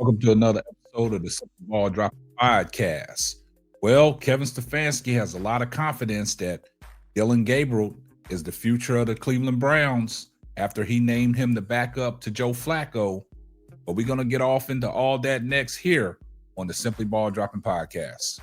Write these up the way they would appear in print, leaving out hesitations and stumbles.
Welcome to another episode of the Simple Ball Drop podcast. Well, Kevin Stefanski has a lot of confidence that Dillon Gabriel is the future of the Cleveland Browns after he named him the backup to Joe Flacco. But we're going to get off into all that next here on the Simply Ball Dropping podcast.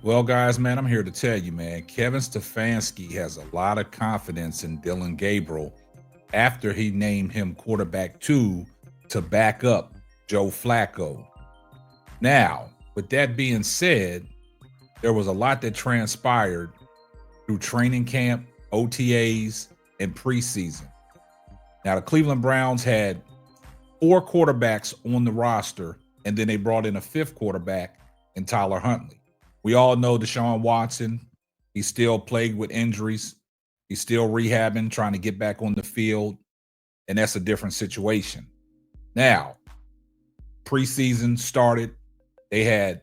Well, guys, man, I'm here to tell you, man, Kevin Stefanski has a lot of confidence in Dillon Gabriel after he named him quarterback 2 to back up Joe Flacco. Now, with that being said, there was a lot that transpired through training camp, OTAs, and preseason. Now, the Cleveland Browns had 4 quarterbacks on the roster, and then they brought in a 5th quarterback in Tyler Huntley. We all know Deshaun Watson. He's still plagued with injuries. He's still rehabbing, trying to get back on the field, and that's a different situation. Now, preseason started. They had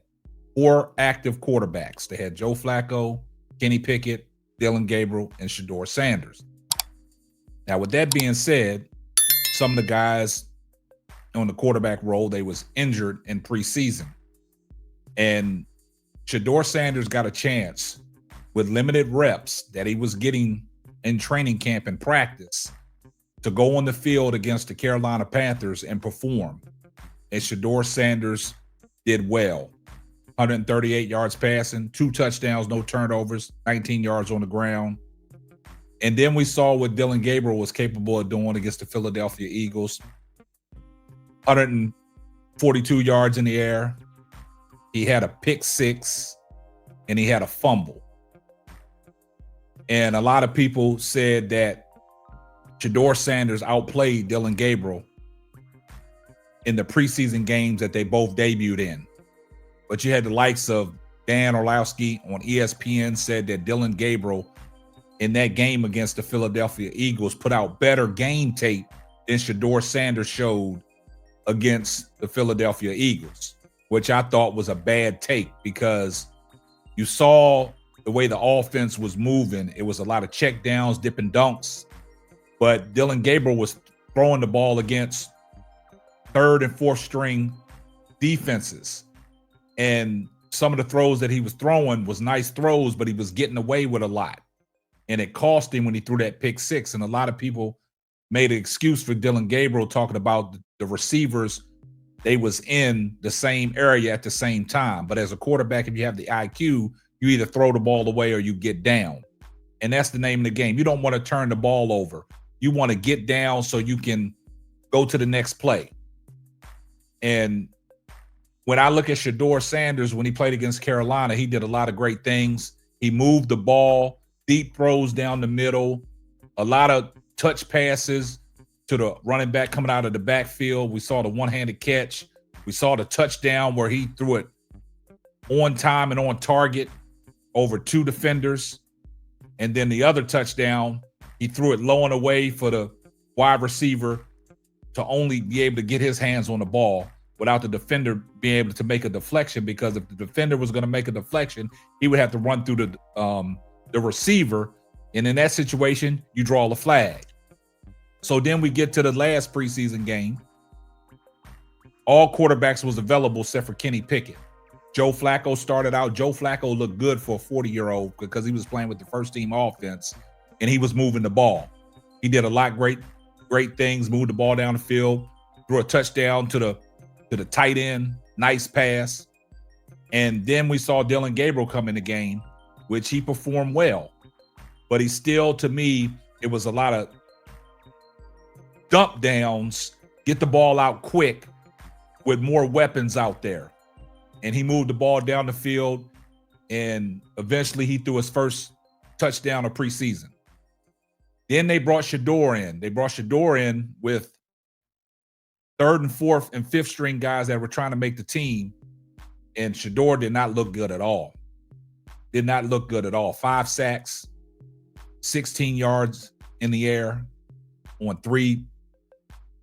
4 active quarterbacks. They had Joe Flacco, Kenny Pickett, Dillon Gabriel, and Shedeur Sanders. Now, with that being said, some of the guys on the quarterback role, they was injured in preseason. And Shedeur Sanders got a chance with limited reps that he was getting in training camp and practice to go on the field against the Carolina Panthers and perform. And Shedeur Sanders did well. 138 yards passing, 2 touchdowns, no turnovers, 19 yards on the ground. And then we saw what Dillon Gabriel was capable of doing against the Philadelphia Eagles. 142 yards in the air. He had a pick 6 and he had a fumble. And a lot of people said that Shedeur Sanders outplayed Dillon Gabriel in the preseason games that they both debuted in. But you had the likes of Dan Orlowski on ESPN said that Dillon Gabriel in that game against the Philadelphia Eagles put out better game tape than Shedeur Sanders showed against the Philadelphia Eagles, which I thought was a bad take because you saw the way the offense was moving. It was a lot of check downs, dipping dunks, but Dillon Gabriel was throwing the ball against 3rd and 4th string defenses. And some of the throws that he was throwing was nice throws, but he was getting away with a lot. And it cost him when he threw that pick 6. And a lot of people made an excuse for Dillon Gabriel talking about the receivers. They was in the same area at the same time. But as a quarterback, if you have the IQ, you either throw the ball away or you get down. And that's the name of the game. You don't want to turn the ball over. You want to get down so you can go to the next play. And when I look at Shedeur Sanders, when he played against Carolina, he did a lot of great things. He moved the ball, deep throws down the middle, a lot of touch passes to the running back coming out of the backfield. We saw the one-handed catch. We saw the touchdown where he threw it on time and on target over 2 defenders. And then the other touchdown, he threw it low and away for the wide receiver to only be able to get his hands on the ball without the defender being able to make a deflection, because if the defender was going to make a deflection, he would have to run through the receiver. And in that situation, you draw the flag. So then we get to the last preseason game. All quarterbacks was available except for Kenny Pickett. Joe Flacco started out. Joe Flacco looked good for a 40-year-old because he was playing with the first team offense and he was moving the ball. He did a lot great things, moved the ball down the field, threw a touchdown to the tight end, nice pass. And then we saw Dillon Gabriel come in the game, which he performed well. But he still, to me, it was a lot of dump downs, get the ball out quick with more weapons out there. And he moved the ball down the field, and eventually he threw his first touchdown of preseason. Then they brought Shedeur in. They brought Shedeur in with third and fourth and fifth string guys that were trying to make the team. And Shedeur did not look good at all. Did not look good at all. 5 sacks, 16 yards in the air on 3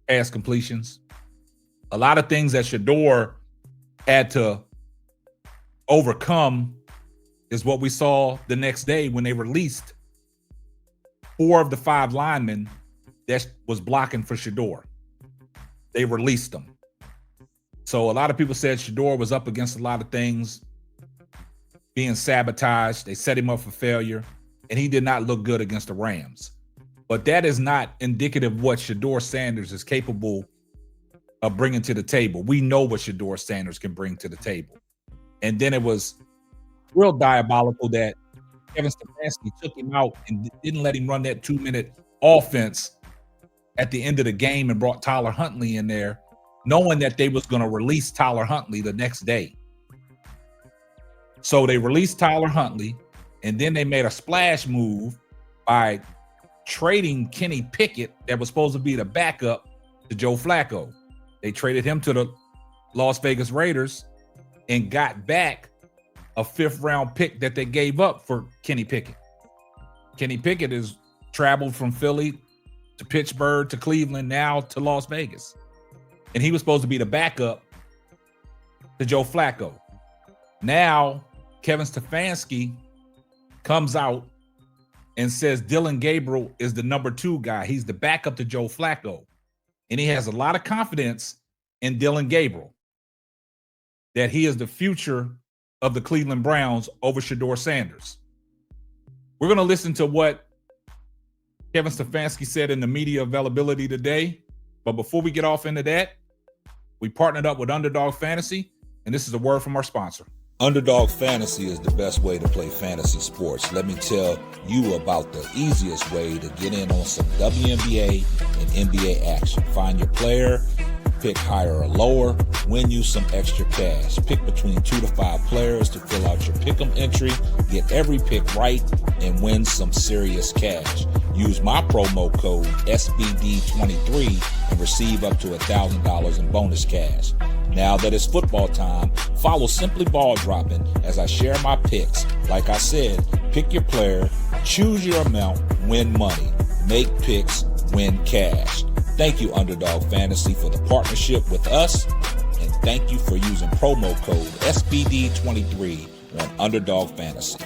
pass completions. A lot of things that Shedeur had to overcome is what we saw the next day when they released 4 of the 5 linemen that was blocking for Shedeur. They released them. So a lot of people said Shedeur was up against a lot of things, being sabotaged. They set him up for failure, and he did not look good against the Rams. But that is not indicative of what Shedeur Sanders is capable of bringing to the table. We know what Shedeur Sanders can bring to the table. And then it was real diabolical that Kevin Stefanski took him out and didn't let him run that 2-minute offense at the end of the game and brought Tyler Huntley in there, knowing that they was going to release Tyler Huntley the next day. So they released Tyler Huntley, and then they made a splash move by trading Kenny Pickett, that was supposed to be the backup, to Joe Flacco. They traded him to the Las Vegas Raiders and got back a 5th-round pick that they gave up for Kenny Pickett. Kenny Pickett has traveled from Philly to Pittsburgh to Cleveland, now to Las Vegas. And he was supposed to be the backup to Joe Flacco. Now, Kevin Stefanski comes out and says Dillon Gabriel is the number 2 guy. He's the backup to Joe Flacco. And he has a lot of confidence in Dillon Gabriel, that he is the future of the Cleveland Browns over Shedeur Sanders. We're going to listen to what Kevin Stefanski said in the media availability today. But before we get off into that, we partnered up with Underdog Fantasy, and this is a word from our sponsor. Underdog Fantasy is the best way to play fantasy sports. Let me tell you about the easiest way to get in on some WNBA and NBA action. Find your player, pick higher or lower, win you some extra cash. Pick between 2 to 5 players to fill out your pick'em entry. Get every pick right and win some serious cash. Use my promo code SBD23 and receive up to $1,000 in bonus cash. Now that it's football time, follow Simply Ball Dropping as I share my picks. Like I said, pick your player, choose your amount, win money. Make picks, win cash. Thank you, Underdog Fantasy, for the partnership with us. And thank you for using promo code SBD23 on Underdog Fantasy.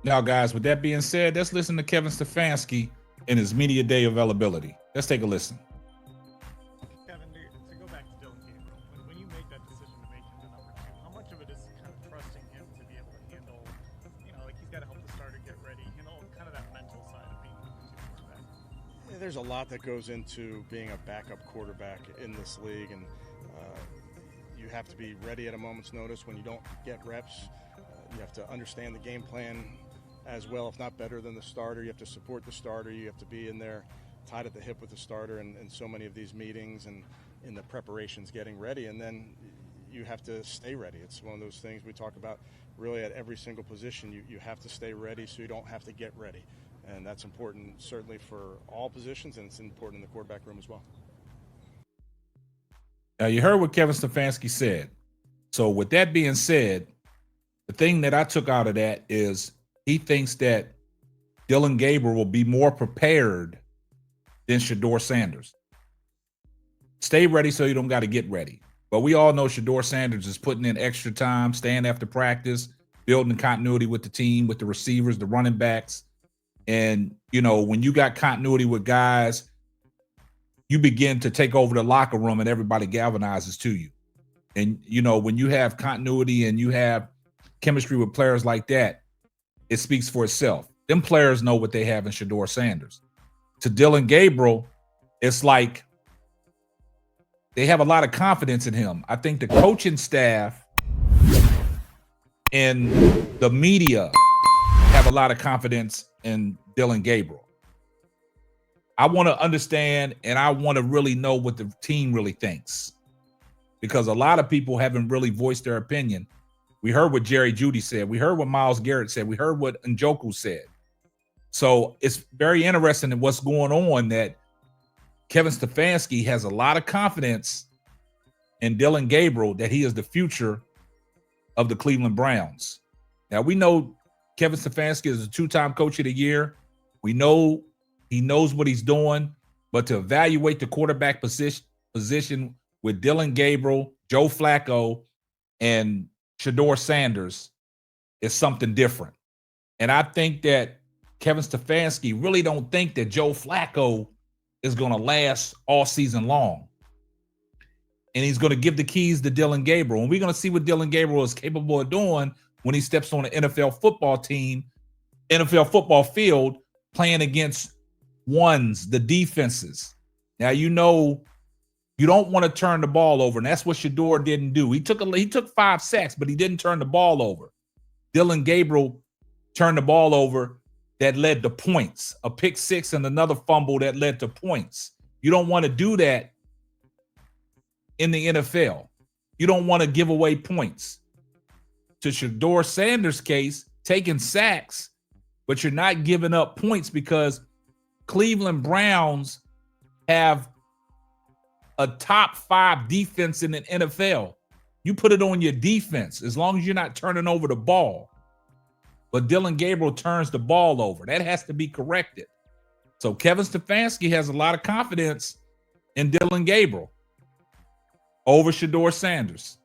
Now, guys, with that being said, let's listen to Kevin Stefanski in his media day availability. Let's take a listen. Kevin, to go back to Dillon Gabriel, when you make that decision to make him the number 2, how much of it is kind of trusting him to be able to handle, like he's got to help the starter get ready, kind of that mental side of being number 2 quarterback? Yeah, there's a lot that goes into being a backup quarterback in this league, and you have to be ready at a moment's notice when you don't get reps. You have to understand the game plan as well, if not better than the starter. You have to support the starter. You have to be in there tied at the hip with the starter in so many of these meetings and in the preparations getting ready. And then you have to stay ready. It's one of those things we talk about really at every single position. You have to stay ready so you don't have to get ready. And that's important certainly for all positions, and it's important in the quarterback room as well. Now, you heard what Kevin Stefanski said. So with that being said, the thing that I took out of that is he thinks that Dillon Gabriel will be more prepared than Shedeur Sanders. Stay ready so you don't got to get ready. But we all know Shedeur Sanders is putting in extra time, staying after practice, building continuity with the team, with the receivers, the running backs. And, when you got continuity with guys, you begin to take over the locker room and everybody galvanizes to you. And, when you have continuity and you have chemistry with players like that, it speaks for itself. Them players know what they have in Shedeur Sanders. To Dillon Gabriel, it's like they have a lot of confidence in him. I think the coaching staff and the media have a lot of confidence in Dillon Gabriel. I want to understand and I want to really know what the team really thinks, because a lot of people haven't really voiced their opinion. We heard what Jerry Jeudy said. We heard what Myles Garrett said. We heard what Njoku said. So it's very interesting in what's going on, that Kevin Stefanski has a lot of confidence in Dillon Gabriel that he is the future of the Cleveland Browns. Now, we know Kevin Stefanski is a 2-time coach of the year. We know he knows what he's doing, but to evaluate the quarterback position with Dillon Gabriel, Joe Flacco, and Shedeur Sanders is something different. And I think that Kevin Stefanski really don't think that Joe Flacco is going to last all season long. And he's going to give the keys to Dillon Gabriel. And we're going to see what Dillon Gabriel is capable of doing when he steps on an NFL football team, NFL football field, playing against the defenses. Now, you know, you don't want to turn the ball over, and that's what Shedeur didn't do. He took 5 sacks, but he didn't turn the ball over. Dillon Gabriel turned the ball over that led to points, a pick 6 and another fumble that led to points. You don't want to do that in the NFL. You don't want to give away points. To Shedeur Sanders' case, taking sacks, but you're not giving up points, because Cleveland Browns have a top 5 defense in the NFL. You put it on your defense as long as you're not turning over the ball. But Dillon Gabriel turns the ball over. That has to be corrected. So Kevin Stefanski has a lot of confidence in Dillon Gabriel over Shedeur Sanders.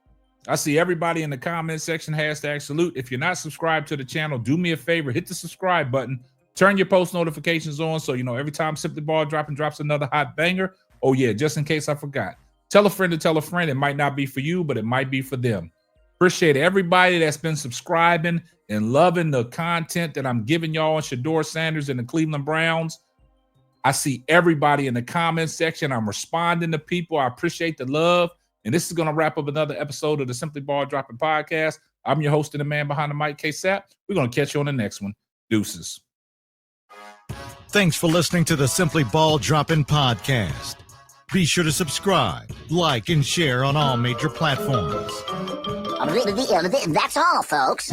I see everybody in the comment section, #salute. If you're not subscribed to the channel, do me a favor, hit the subscribe button. Turn your post notifications on so you know every time Simply Ball drops another hot banger. Oh, yeah, just in case I forgot. Tell a friend to tell a friend. It might not be for you, but it might be for them. Appreciate everybody that's been subscribing and loving the content that I'm giving y'all on Shedeur Sanders and the Cleveland Browns. I see everybody in the comment section. I'm responding to people. I appreciate the love. And this is going to wrap up another episode of the Simply Ball Dropping Podcast. I'm your host and the man behind the mic, K-Sap. We're going to catch you on the next one. Deuces. Thanks for listening to the Simply Ball Dropping Podcast. Be sure to subscribe, like, and share on all major platforms. That's all, folks.